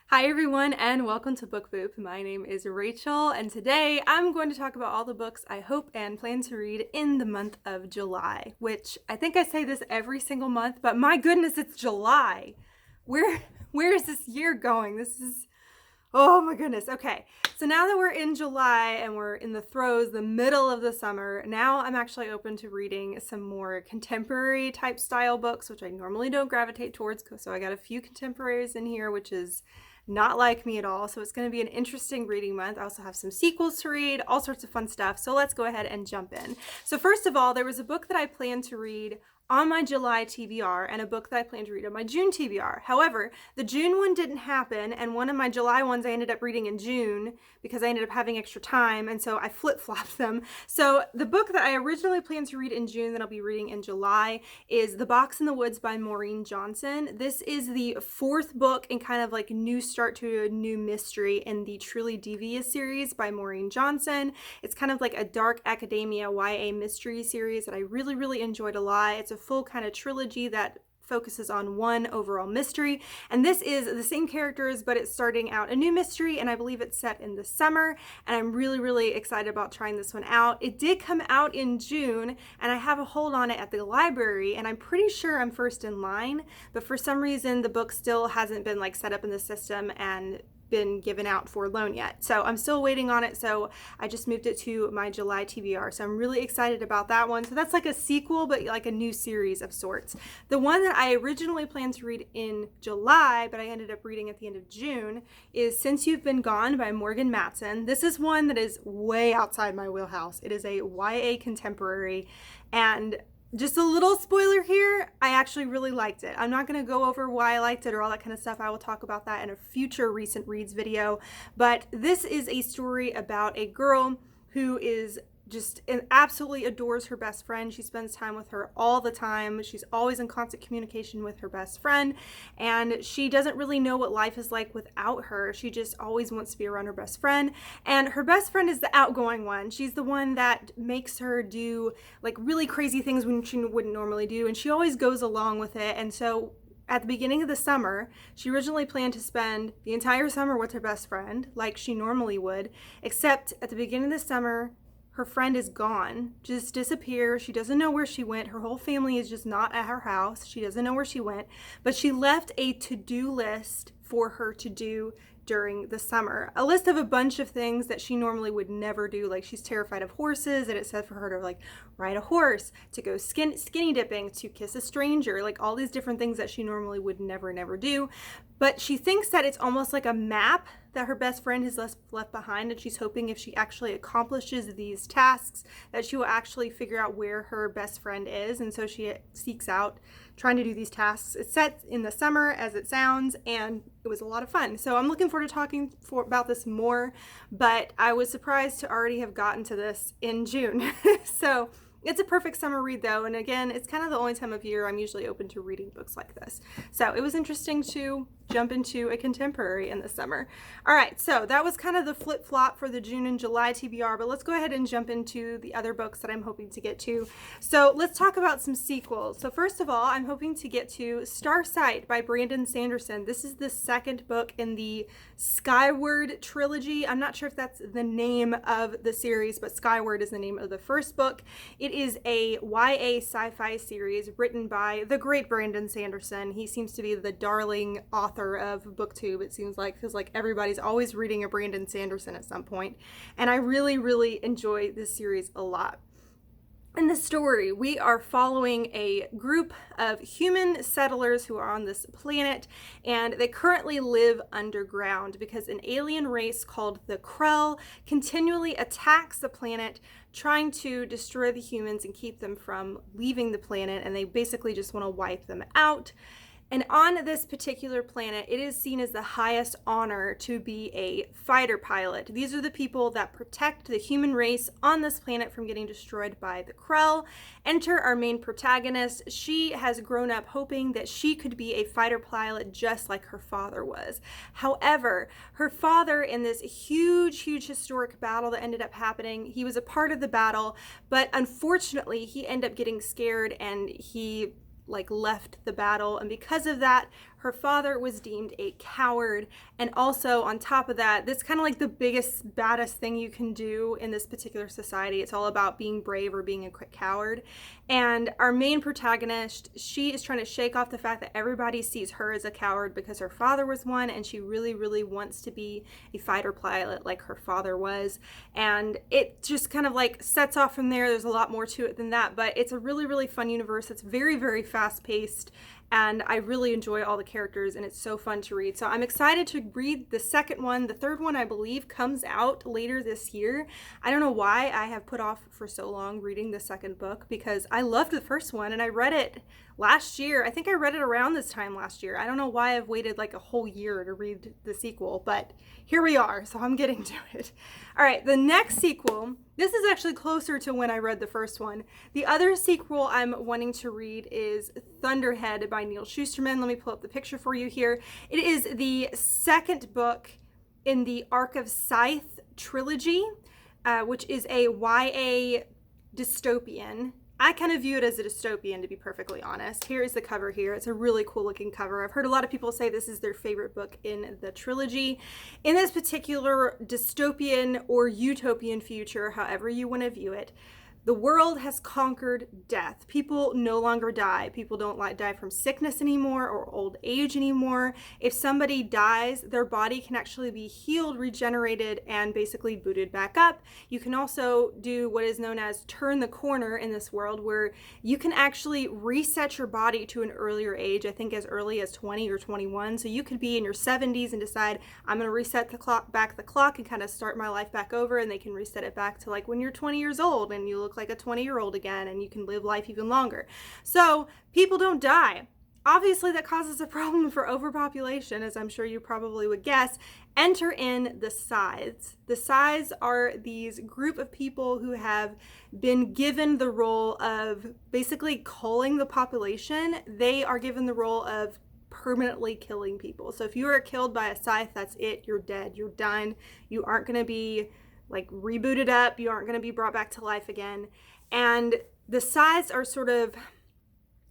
Hi everyone and welcome to Book Boop. My name is Rachel and today I'm going to talk about all the books I hope and plan to read in the month of July, which I think I say this every single month, but my goodness, it's July. Where is this year going? Oh my goodness. Okay. So now that we're in July and we're in the middle of the summer, now I'm actually open to reading some more contemporary type style books, which I normally don't gravitate towards. So I got a few contemporaries in here, which is not like me at all. So it's going to be an interesting reading month. I also have some sequels to read, all sorts of fun stuff. So let's go ahead and jump in. So first of all, there was a book that I planned to read on my July TBR and a book that I plan to read on my June TBR. However, the June one didn't happen, and one of my July ones I ended up reading in June because I ended up having extra time, and so I flip-flopped them. So the book that I originally planned to read in June that I'll be reading in July is The Box in the Woods by Maureen Johnson. This is the fourth book in kind of like new start to a new mystery in the Truly Devious series by Maureen Johnson. It's kind of like a dark academia YA mystery series that I really enjoyed a lot. It's a full kind of trilogy that focuses on one overall mystery, and this is the same characters, but it's starting out a new mystery, and I believe it's set in the summer, and I'm really excited about trying this one out. It did come out in June, and I have a hold on it at the library, and I'm pretty sure I'm first in line, but for some reason the book still hasn't been like set up in the system and been given out for loan yet. So I'm still waiting on it. So I just moved it to my July TBR. So I'm really excited about that one. So that's like a sequel, but like a new series of sorts. The one that I originally planned to read in July, but I ended up reading at the end of June, is Since You've Been Gone by Morgan Matson. This is one that is way outside my wheelhouse. It is a YA contemporary, and just a little spoiler here, I actually really liked it. I'm not going to go over why I liked it or all that kind of stuff. I will talk about that in a future recent reads video. But this is a story about a girl who is just absolutely adores her best friend. She spends time with her all the time. She's always in constant communication with her best friend, and she doesn't really know what life is like without her. She just always wants to be around her best friend, and her best friend is the outgoing one. She's the one that makes her do like really crazy things when she wouldn't normally do, and she always goes along with it. And so at the beginning of the summer, she originally planned to spend the entire summer with her best friend like she normally would, except at the beginning of the summer, her friend is gone, just disappears. She doesn't know where she went. Her whole family is just not at her house. She doesn't know where she went, but she left a to-do list for her to do during the summer. A list of a bunch of things that she normally would never do. Like she's terrified of horses, and it said for her to like ride a horse, to go skinny dipping, to kiss a stranger, like all these different things that she normally would never do. But she thinks that it's almost like a map that her best friend has left behind, and she's hoping if she actually accomplishes these tasks that she will actually figure out where her best friend is. And so she seeks out trying to do these tasks. It's set in the summer as it sounds, and it was a lot of fun. So I'm looking forward to talking about this more, but I was surprised to already have gotten to this in June. So it's a perfect summer read though, and again, it's kind of the only time of year I'm usually open to reading books like this. So it was interesting to jump into a contemporary in the summer. All right, so that was kind of the flip-flop for the June and July TBR, but let's go ahead and jump into the other books that I'm hoping to get to. So let's talk about some sequels. So first of all, I'm hoping to get to Starsight by Brandon Sanderson. This is the second book in the Skyward trilogy. I'm not sure if that's the name of the series, but Skyward is the name of the first book. It is a YA sci-fi series written by the great Brandon Sanderson. He seems to be the darling author of BookTube, it seems like, because like everybody's always reading a Brandon Sanderson at some point. And I really enjoy this series a lot. In this story, we are following a group of human settlers who are on this planet, and they currently live underground because an alien race called the Krell continually attacks the planet, trying to destroy the humans and keep them from leaving the planet, and they basically just want to wipe them out. And on this particular planet, it is seen as the highest honor to be a fighter pilot. These are the people that protect the human race on this planet from getting destroyed by the Krell. Enter our main protagonist. She has grown up hoping that she could be a fighter pilot just like her father was. However, her father, in this huge historic battle that ended up happening, he was a part of the battle, but unfortunately he ended up getting scared and he left the battle, and because of that, her father was deemed a coward. And also on top of that, that's kind of like the biggest, baddest thing you can do in this particular society. It's all about being brave or being a quick coward. And our main protagonist, she is trying to shake off the fact that everybody sees her as a coward because her father was one, and she really, really wants to be a fighter pilot like her father was. And it just kind of like sets off from there. There's a lot more to it than that, but it's a really, really fun universe. It's very, very fast paced, and I really enjoy all the characters, and it's so fun to read. So I'm excited to read the second one. The third one, I believe, comes out later this year. I don't know why I have put off for so long reading the second book, because I loved the first one and I read it last year. I think I read it around this time last year. I don't know why I've waited like a whole year to read the sequel, but here we are, so I'm getting to it. All right, the next sequel, this is actually closer to when I read the first one. The other sequel I'm wanting to read is Thunderhead by Neal Shusterman. Let me pull up the picture for you here. It is the second book in the Arc of Scythe trilogy, which is a YA dystopian. I kind of view it as a dystopian, to be perfectly honest. Here is the cover here. It's a really cool looking cover. I've heard a lot of people say this is their favorite book in the trilogy. In this particular dystopian or utopian future, however you want to view it, the world has conquered death. People no longer die. People don't die from sickness anymore or old age anymore. If somebody dies, their body can actually be healed, regenerated, and basically booted back up. You can also do what is known as turn the corner in this world, where you can actually reset your body to an earlier age, I think as early as 20 or 21. So you could be in your 70s and decide, I'm going to reset the clock and kind of start my life back over, and they can reset it back to like when you're 20 years old and you look like a 20-year-old again, and you can live life even longer. So people don't die. Obviously that causes a problem for overpopulation, as I'm sure you probably would guess. Enter in the Scythes. The Scythes are these group of people who have been given the role of basically culling the population. They are given the role of permanently killing people. So if you are killed by a scythe, that's it. You're dead. You're done. You aren't going to be like rebooted up. You aren't going to be brought back to life again. And the Scythes are sort of,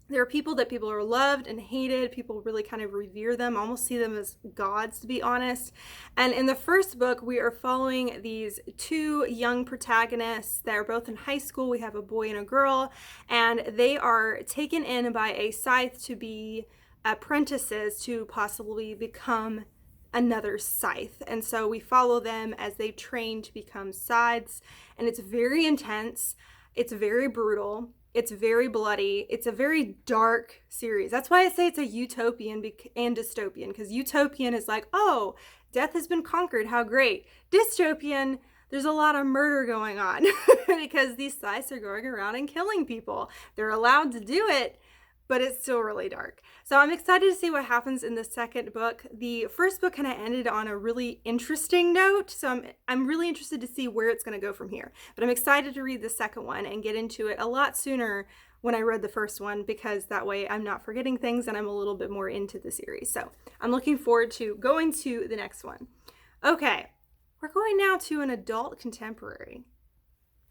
there are people that people are loved and hated. People really kind of revere them, almost see them as gods, to be honest. And in the first book, we are following these two young protagonists that are both in high school. We have a boy and a girl, and they are taken in by a scythe to be apprentices to possibly become another scythe. And so we follow them as they train to become scythes, and it's very intense. It's very brutal. It's very bloody. It's a very dark series. That's why I say it's a utopian and dystopian, because utopian is like, oh, death has been conquered. How great. Dystopian, there's a lot of murder going on because these scythes are going around and killing people. They're allowed to do it, but it's still really dark. So I'm excited to see what happens in the second book. The first book kind of ended on a really interesting note, so I'm really interested to see where it's going to go from here. But I'm excited to read the second one and get into it a lot sooner when I read the first one, because that way I'm not forgetting things and I'm a little bit more into the series. So I'm looking forward to going to the next one. Okay, we're going now to an adult contemporary.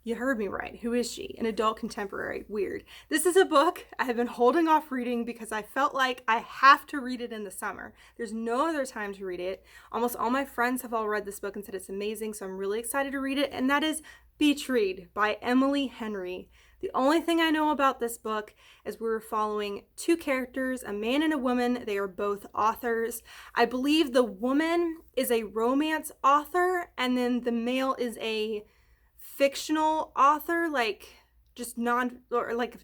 You heard me right. Who is she? An adult contemporary. Weird. This is a book I have been holding off reading because I felt like I have to read it in the summer. There's no other time to read it. Almost all my friends have all read this book and said it's amazing, so I'm really excited to read it, and that is Beach Read by Emily Henry. The only thing I know about this book is we're following two characters, a man and a woman. They are both authors. I believe the woman is a romance author, and then the male is a fictional author, like just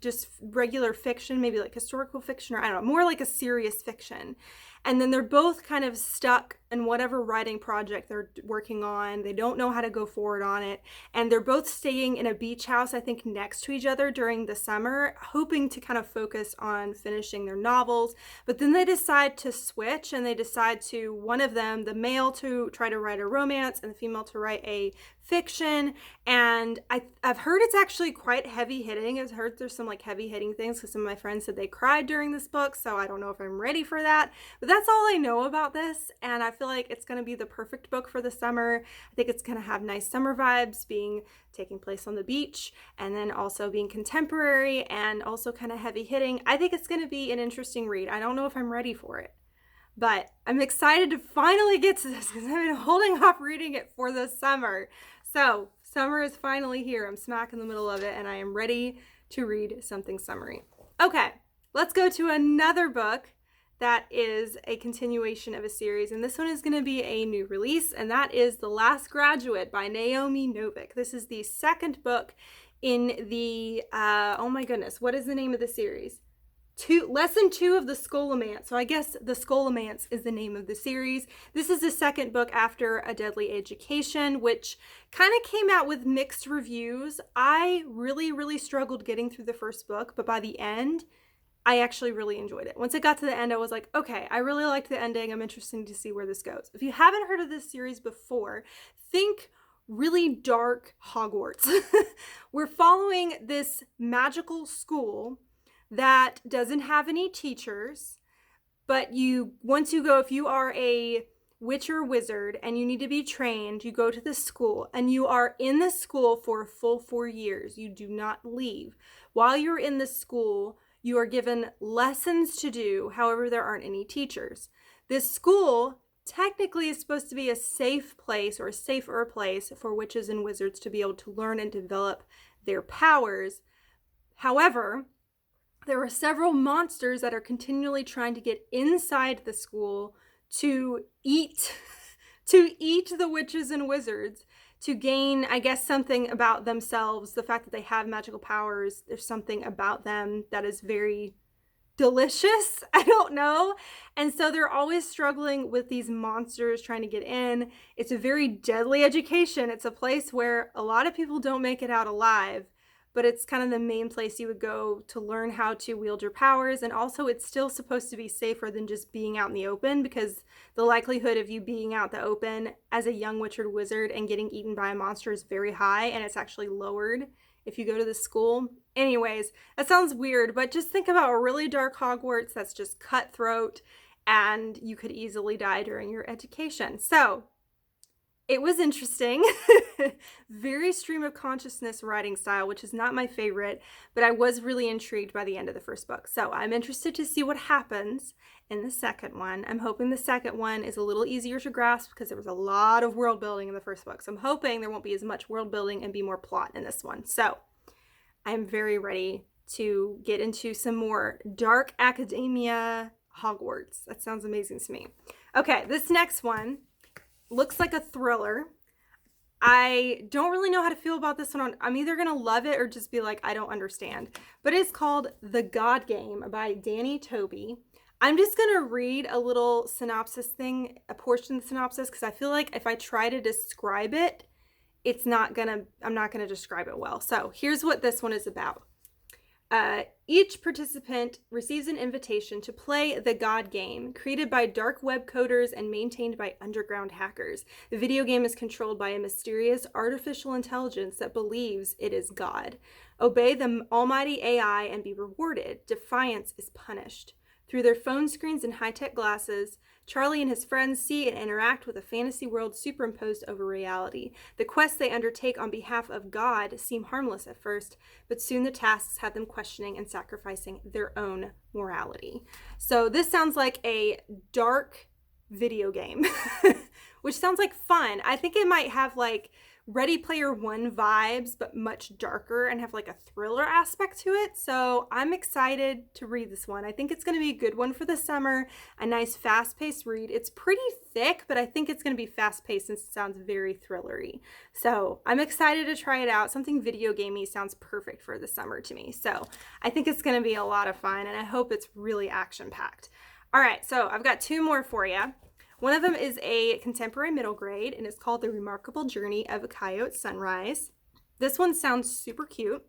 just regular fiction, maybe like historical fiction, or I don't know, more like a serious fiction. And then they're both kind of stuck in whatever writing project they're working on. They don't know how to go forward on it. And they're both staying in a beach house, I think, next to each other during the summer, hoping to kind of focus on finishing their novels. But then they decide to switch, and they decide to, one of them, the male, to try to write a romance and the female to write a fiction. And I've heard it's actually quite heavy hitting. I've heard there's some like heavy hitting things, because some of my friends said they cried during this book. So I don't know if I'm ready for that. But that's all I know about this, and I feel like it's going to be the perfect book for the summer. I think it's going to have nice summer vibes, taking place on the beach, and then also being contemporary and also kind of heavy hitting. I think it's going to be an interesting read. I don't know if I'm ready for it. But I'm excited to finally get to this because I've been holding off reading it for the summer. So summer is finally here. I'm smack in the middle of it and I am ready to read something summery. Okay, let's go to another book that is a continuation of a series, and this one is going to be a new release, and that is The Last Graduate by Naomi Novik. This is the second book in the, oh my goodness, what is the name of the series? Lesson 2 of the Scholomance. So I guess the Scholomance is the name of the series. This is the second book after A Deadly Education, which kind of came out with mixed reviews. I really struggled getting through the first book, but by the end, I actually really enjoyed it. Once it got to the end, I was like, okay, I really liked the ending. I'm interested to see where this goes. If you haven't heard of this series before, think really dark Hogwarts. We're following this magical school that doesn't have any teachers, but once you go, if you are a witch or wizard and you need to be trained, you go to this school and you are in this school for a full 4 years. You do not leave. While you're in this school, you are given lessons to do. However, there aren't any teachers. This school technically is supposed to be a safe place or a safer place for witches and wizards to be able to learn and develop their powers. However, there are several monsters that are continually trying to get inside the school to eat the witches and wizards, to gain, I guess, something about themselves. The fact that they have magical powers, there's something about them that is very delicious. I don't know. And so they're always struggling with these monsters trying to get in. It's a very deadly education. It's a place where a lot of people don't make it out alive, but it's kind of the main place you would go to learn how to wield your powers. And also it's still supposed to be safer than just being out in the open, because the likelihood of you being out in the open as a young witch or wizard and getting eaten by a monster is very high, and it's actually lowered if you go to the school. Anyways, that sounds weird, but just think about a really dark Hogwarts that's just cutthroat and you could easily die during your education. So it was interesting. Very stream of consciousness writing style, which is not my favorite, but I was really intrigued by the end of the first book. So I'm interested to see what happens in the second one. I'm hoping the second one is a little easier to grasp because there was a lot of world building in the first book. So I'm hoping there won't be as much world building and be more plot in this one. So I'm very ready to get into some more dark academia Hogwarts. That sounds amazing to me. Okay, this next one looks like a thriller. I don't really know how to feel about this one. I'm either going to love it or just be like, I don't understand. But it's called The God Game by Tobey. I'm just going to read a little synopsis thing, a portion of the synopsis, because I feel like if I try to describe it, I'm not going to describe it well. So here's what this one is about. Each participant receives an invitation to play the God Game, created by dark web coders and maintained by underground hackers. The video game is controlled by a mysterious artificial intelligence that believes it is God. Obey the almighty AI and be rewarded. Defiance is punished. Through their phone screens and high-tech glasses, Charlie and his friends see and interact with a fantasy world superimposed over reality. The quests they undertake on behalf of God seem harmless at first, but soon the tasks have them questioning and sacrificing their own morality. So this sounds like a dark video game, which sounds like fun. I think it might have like Ready Player One vibes, but much darker and have like a thriller aspect to it. So I'm excited to read this one. I think it's going to be a good one for the summer, a nice fast-paced read. It's pretty thick, but I think it's going to be fast-paced since it sounds very thrillery. So I'm excited to try it out. Something video gamey sounds perfect for the summer to me. So I think it's going to be a lot of fun, and I hope it's really action-packed. All right, so I've got two more for you. One of them is a contemporary middle grade, and it's called The Remarkable Journey of a Coyote Sunrise. This one sounds super cute.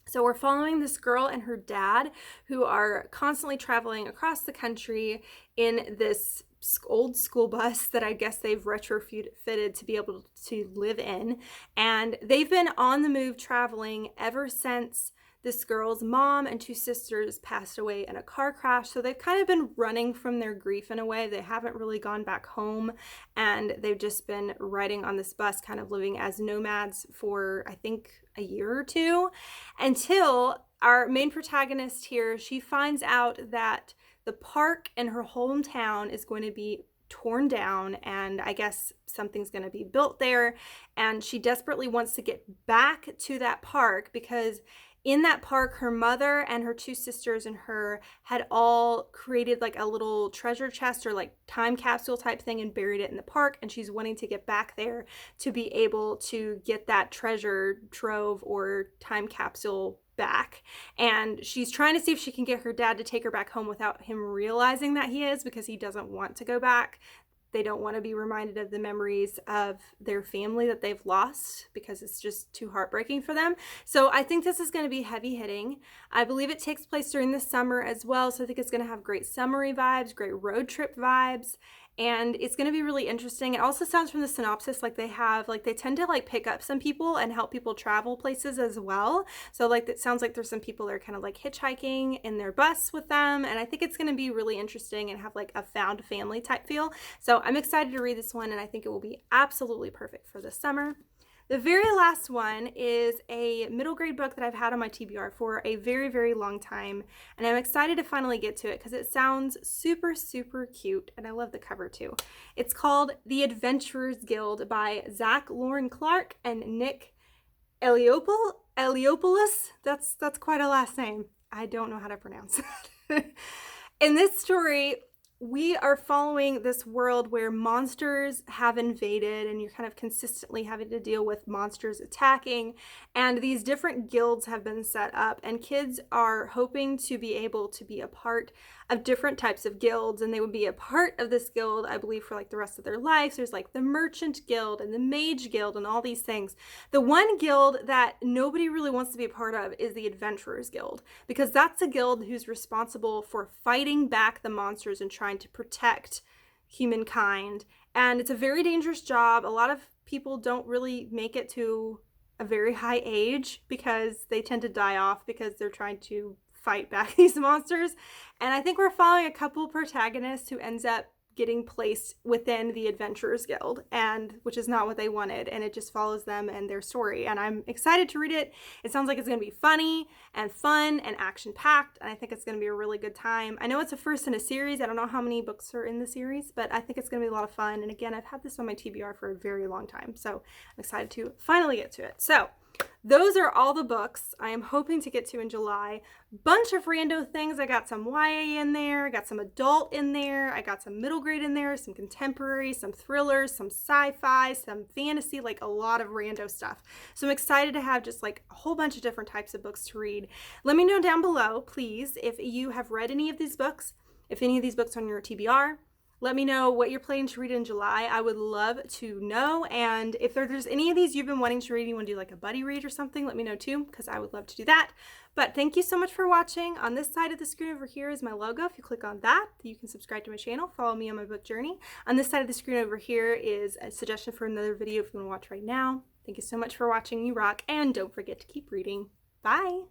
So we're following this girl and her dad who are constantly traveling across the country in this old school bus that I guess they've retrofitted to be able to live in. And they've been on the move traveling ever since this girl's mom and two sisters passed away in a car crash. So they've kind of been running from their grief in a way. They haven't really gone back home, and they've just been riding on this bus, kind of living as nomads for, I think, a year or two, until our main protagonist here, she finds out that the park in her hometown is going to be torn down, and I guess something's going to be built there, and she desperately wants to get back to that park because in that park her mother and her two sisters and her had all created like a little treasure chest or like time capsule type thing and buried it in the park, and she's wanting to get back there to be able to get that treasure trove or time capsule back. And she's trying to see if she can get her dad to take her back home without him realizing that he is, because he doesn't want to go back. They don't want to be reminded of the memories of their family that they've lost because it's just too heartbreaking for them. So I think this is going to be heavy hitting. I believe it takes place during the summer as well. So I think it's going to have great summery vibes, great road trip vibes. And it's going to be really interesting. It also sounds from the synopsis like they tend to like pick up some people and help people travel places as well. So like it sounds like there's some people that are kind of like hitchhiking in their bus with them. And I think it's going to be really interesting and have like a found family type feel. So I'm excited to read this one, and I think it will be absolutely perfect for this summer. The very last one is a middle grade book that I've had on my TBR for a very, very long time, and I'm excited to finally get to it because it sounds super, super cute, and I love the cover too. It's called The Adventurers Guild by Zack, Loran Clark, and Nick Eliopulos. That's quite a last name. I don't know how to pronounce it. In this story, we are following this world where monsters have invaded, and you're kind of consistently having to deal with monsters attacking, and these different guilds have been set up, and kids are hoping to be able to be a part of different types of guilds, and they would be a part of this guild, I believe, for like the rest of their lives. There's like the Merchant Guild and the Mage Guild and all these things. The one guild that nobody really wants to be a part of is the Adventurers Guild, because that's a guild who's responsible for fighting back the monsters and trying to protect humankind. And it's a very dangerous job. A lot of people don't really make it to a very high age because they tend to die off because they're trying to fight back these monsters. And I think we're following a couple protagonists who ends up getting placed within the Adventurers Guild, and which is not what they wanted, and it just follows them and their story. And I'm excited to read it. It sounds like it's going to be funny and fun and action-packed, and I think it's going to be a really good time. I know it's a first in a series. I don't know how many books are in the series, but I think it's going to be a lot of fun. And again, I've had this on my TBR for a very long time, so I'm excited to finally get to it. So those are all the books I am hoping to get to in July. Bunch of rando things. I got some YA in there, I got some adult in there, I got some middle grade in there, some contemporary, some thrillers, some sci-fi, some fantasy, like a lot of rando stuff. So I'm excited to have just like a whole bunch of different types of books to read. Let me know down below, please, if you have read any of these books, if any of these books are on your TBR. Let me know what you're planning to read in July. I would love to know. And if there's any of these you've been wanting to read, you want to do like a buddy read or something, let me know too, because I would love to do that. But thank you so much for watching. On this side of the screen over here is my logo. If you click on that, you can subscribe to my channel, follow me on my book journey. On this side of the screen over here is a suggestion for another video if you want to watch right now. Thank you so much for watching. You rock. And don't forget to keep reading. Bye.